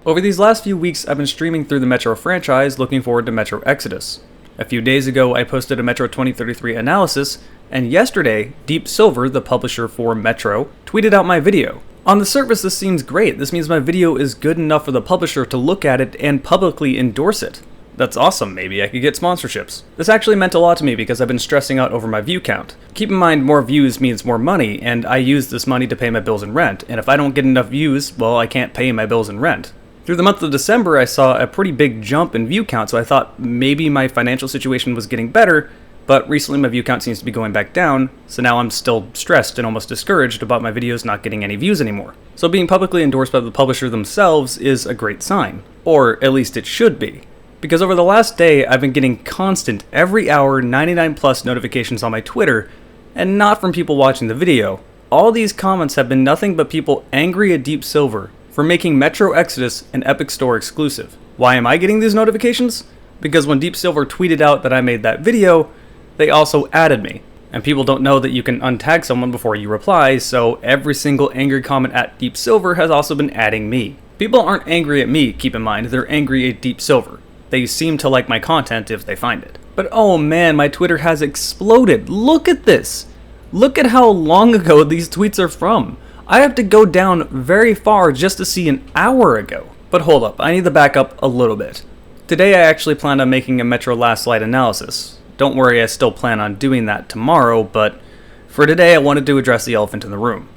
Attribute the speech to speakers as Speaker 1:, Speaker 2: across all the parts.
Speaker 1: Over these last few weeks, I've been streaming through the Metro franchise, looking forward to Metro Exodus. A few days ago, I posted a Metro 2033 analysis, and yesterday, Deep Silver, the publisher for Metro, tweeted out my video. On the surface, this seems great. This means my video is good enough for the publisher to look at it and publicly endorse it. That's awesome, maybe I could get sponsorships. This actually meant a lot to me because I've been stressing out over my view count. Keep in mind, more views means more money, and I use this money to pay my bills and rent, and if I don't get enough views, well, I can't pay my bills and rent. Through the month of December, I saw a pretty big jump in view count, so I thought maybe my financial situation was getting better, but recently my view count seems to be going back down, so now I'm still stressed and almost discouraged about my videos not getting any views anymore. So being publicly endorsed by the publisher themselves is a great sign. Or at least it should be. Because over the last day, I've been getting constant, every hour, 99+ notifications on my Twitter, and not from people watching the video. All these comments have been nothing but people angry at Deep Silver for making Metro Exodus an Epic Store exclusive. Why am I getting these notifications? Because when Deep Silver tweeted out that I made that video, they also added me. And people don't know that you can untag someone before you reply, so every single angry comment at Deep Silver has also been adding me. People aren't angry at me, keep in mind, they're angry at Deep Silver. They seem to like my content if they find it. But oh man, my Twitter has exploded. Look at this! Look at how long ago these tweets are from. I have to go down very far just to see an hour ago. But hold up, I need to back up a little bit. Today I actually planned on making a Metro Last Light analysis. Don't worry, I still plan on doing that tomorrow, but for today I wanted to address the elephant in the room.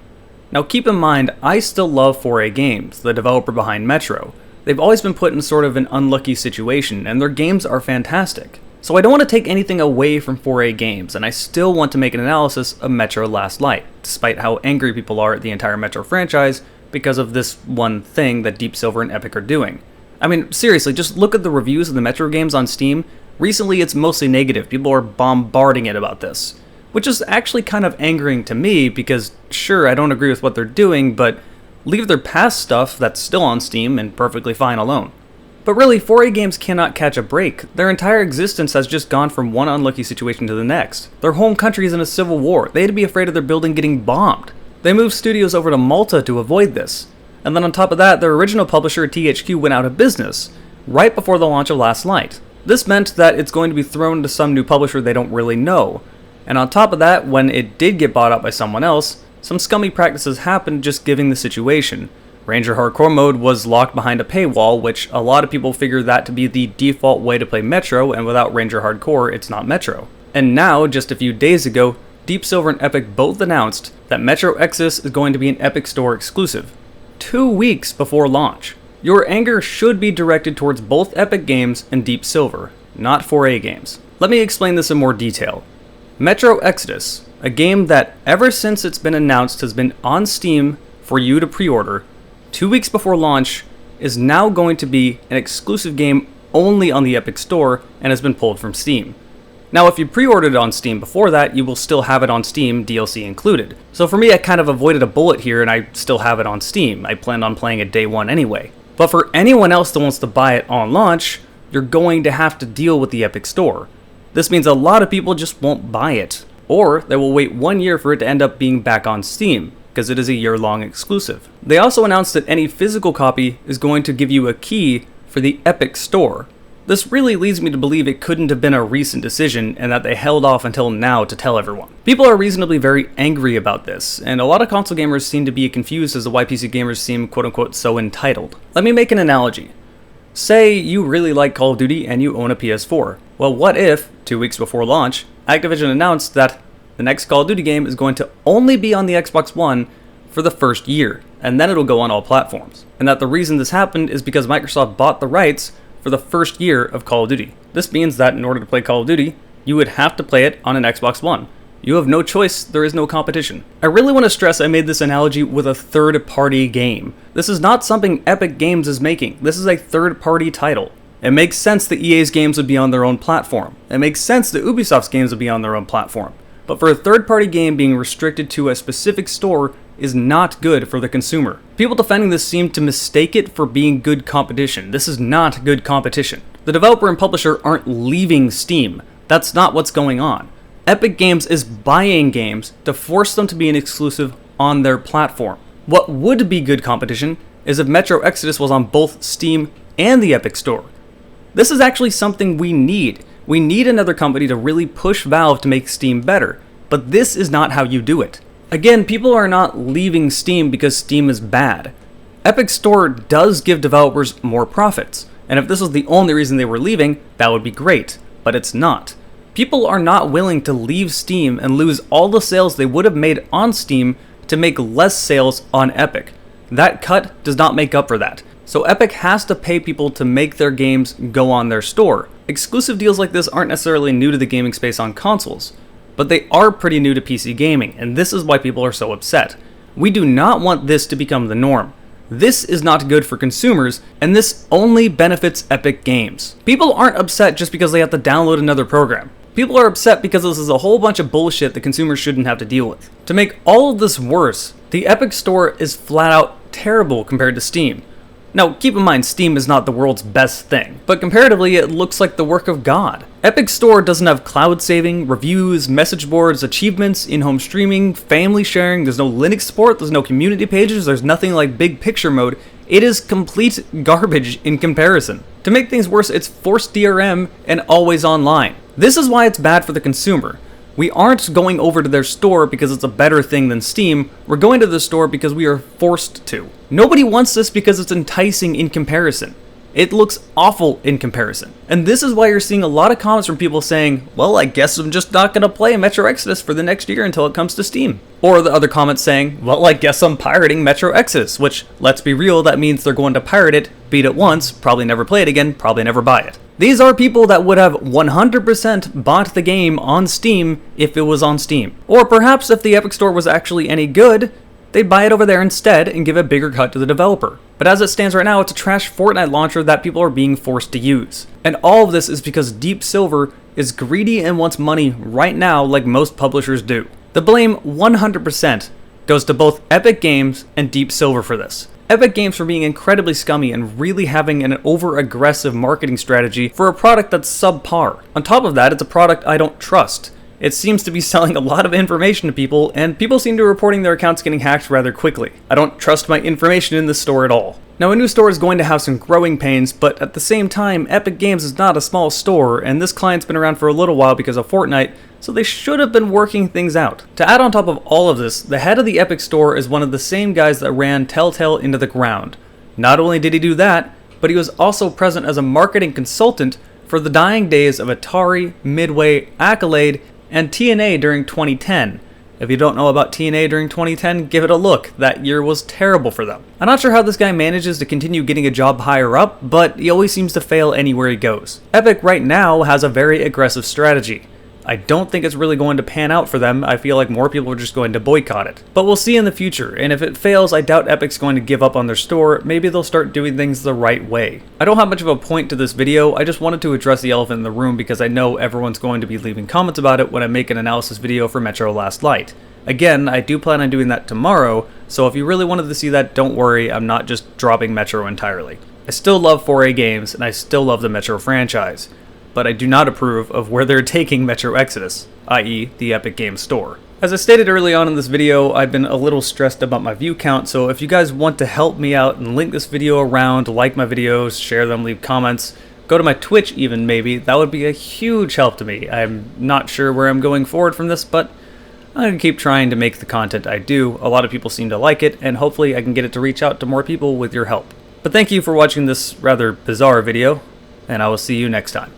Speaker 1: Now keep in mind, I still love 4A Games, the developer behind Metro. They've always been put in sort of an unlucky situation, and their games are fantastic. So I don't want to take anything away from 4A Games, and I still want to make an analysis of Metro Last Light, despite how angry people are at the entire Metro franchise because of this one thing that Deep Silver and Epic are doing. I mean, seriously, just look at the reviews of the Metro games on Steam. Recently it's mostly negative, people are bombarding it about this. Which is actually kind of angering to me because, sure, I don't agree with what they're doing, but leave their past stuff that's still on Steam and perfectly fine alone. But really, 4A Games cannot catch a break. Their entire existence has just gone from one unlucky situation to the next. Their home country is in a civil war. They had to be afraid of their building getting bombed. They moved studios over to Malta to avoid this. And then on top of that, their original publisher, THQ, went out of business right before the launch of Last Light. This meant that it's going to be thrown to some new publisher they don't really know. And on top of that, when it did get bought out by someone else, some scummy practices happened just given the situation. Ranger Hardcore mode was locked behind a paywall, which a lot of people figure that to be the default way to play Metro, and without Ranger Hardcore, it's not Metro. And now, just a few days ago, Deep Silver and Epic both announced that Metro Exodus is going to be an Epic Store exclusive, 2 weeks before launch. Your anger should be directed towards both Epic Games and Deep Silver, not 4A Games. Let me explain this in more detail. Metro Exodus, a game that ever since it's been announced has been on Steam for you to pre-order, 2 weeks before launch, is now going to be an exclusive game only on the Epic Store and has been pulled from Steam. Now if you pre-ordered it on Steam before that, you will still have it on Steam, DLC included. So for me, I kind of avoided a bullet here and I still have it on Steam. I planned on playing it day one anyway. But for anyone else that wants to buy it on launch, you're going to have to deal with the Epic Store. This means a lot of people just won't buy it, or they will wait 1 year for it to end up being back on Steam, because it is a year-long exclusive. They also announced that any physical copy is going to give you a key for the Epic Store. This really leads me to believe it couldn't have been a recent decision and that they held off until now to tell everyone. People are reasonably very angry about this, and a lot of console gamers seem to be confused as to why PC gamers seem quote-unquote so entitled. Let me make an analogy. Say you really like Call of Duty and you own a PS4. Well, what if, 2 weeks before launch, Activision announced that the next Call of Duty game is going to only be on the Xbox One for the first year, and then it'll go on all platforms. And that the reason this happened is because Microsoft bought the rights for the first year of Call of Duty. This means that in order to play Call of Duty, you would have to play it on an Xbox One. You have no choice, there is no competition. I really want to stress I made this analogy with a third-party game. This is not something Epic Games is making. This is a third-party title. It makes sense that EA's games would be on their own platform. It makes sense that Ubisoft's games would be on their own platform. But for a third-party game being restricted to a specific store is not good for the consumer. People defending this seem to mistake it for being good competition. This is not good competition. The developer and publisher aren't leaving Steam. That's not what's going on. Epic Games is buying games to force them to be an exclusive on their platform. What would be good competition is if Metro Exodus was on both Steam and the Epic Store. This is actually something we need. We need another company to really push Valve to make Steam better, but this is not how you do it. Again, people are not leaving Steam because Steam is bad. Epic Store does give developers more profits, and if this was the only reason they were leaving, that would be great, but it's not. People are not willing to leave Steam and lose all the sales they would have made on Steam to make less sales on Epic. That cut does not make up for that. So Epic has to pay people to make their games go on their store. Exclusive deals like this aren't necessarily new to the gaming space on consoles, but they are pretty new to PC gaming, and this is why people are so upset. We do not want this to become the norm. This is not good for consumers, and this only benefits Epic Games. People aren't upset just because they have to download another program. People are upset because this is a whole bunch of bullshit that consumers shouldn't have to deal with. To make all of this worse, the Epic Store is flat out terrible compared to Steam. Now, keep in mind, Steam is not the world's best thing, but comparatively, it looks like the work of God. Epic Store doesn't have cloud saving, reviews, message boards, achievements, in-home streaming, family sharing, there's no Linux support, there's no community pages, there's nothing like big picture mode. It is complete garbage in comparison. To make things worse, it's forced DRM and always online. This is why it's bad for the consumer. We aren't going over to their store because it's a better thing than Steam, we're going to the store because we are forced to. Nobody wants this because it's enticing in comparison. It looks awful in comparison. And this is why you're seeing a lot of comments from people saying, well, I guess I'm just not going to play Metro Exodus for the next year until it comes to Steam. Or the other comments saying, well, I guess I'm pirating Metro Exodus, which, let's be real, that means they're going to pirate it, beat it once, probably never play it again, probably never buy it. These are people that would have 100% bought the game on Steam if it was on Steam. Or perhaps if the Epic Store was actually any good, they'd buy it over there instead and give a bigger cut to the developer. But as it stands right now, it's a trash Fortnite launcher that people are being forced to use. And all of this is because Deep Silver is greedy and wants money right now like most publishers do. The blame 100% goes to both Epic Games and Deep Silver for this. Epic Games for being incredibly scummy and really having an over-aggressive marketing strategy for a product that's subpar. On top of that, it's a product I don't trust. It seems to be selling a lot of information to people, and people seem to be reporting their accounts getting hacked rather quickly. I don't trust my information in this store at all. Now, a new store is going to have some growing pains, but at the same time, Epic Games is not a small store, and this client's been around for a little while because of Fortnite, so they should have been working things out. To add on top of all of this, the head of the Epic Store is one of the same guys that ran Telltale into the ground. Not only did he do that, but he was also present as a marketing consultant for the dying days of Atari, Midway, Accolade, and TNA during 2010. If you don't know about TNA during 2010, give it a look. That year was terrible for them. I'm not sure how this guy manages to continue getting a job higher up, but he always seems to fail anywhere he goes. Epic right now has a very aggressive strategy. I don't think it's really going to pan out for them. I feel like more people are just going to boycott it. But we'll see in the future, and if it fails, I doubt Epic's going to give up on their store. Maybe they'll start doing things the right way. I don't have much of a point to this video, I just wanted to address the elephant in the room because I know everyone's going to be leaving comments about it when I make an analysis video for Metro Last Light. Again, I do plan on doing that tomorrow, so if you really wanted to see that, don't worry, I'm not just dropping Metro entirely. I still love 4A games, and I still love the Metro franchise, but I do not approve of where they're taking Metro Exodus, i.e. the Epic Games Store. As I stated early on in this video, I've been a little stressed about my view count, so if you guys want to help me out and link this video around, like my videos, share them, leave comments, go to my Twitch even maybe, that would be a huge help to me. I'm not sure where I'm going forward from this, but I'm going to keep trying to make the content I do. A lot of people seem to like it, and hopefully I can get it to reach out to more people with your help. But thank you for watching this rather bizarre video, and I will see you next time.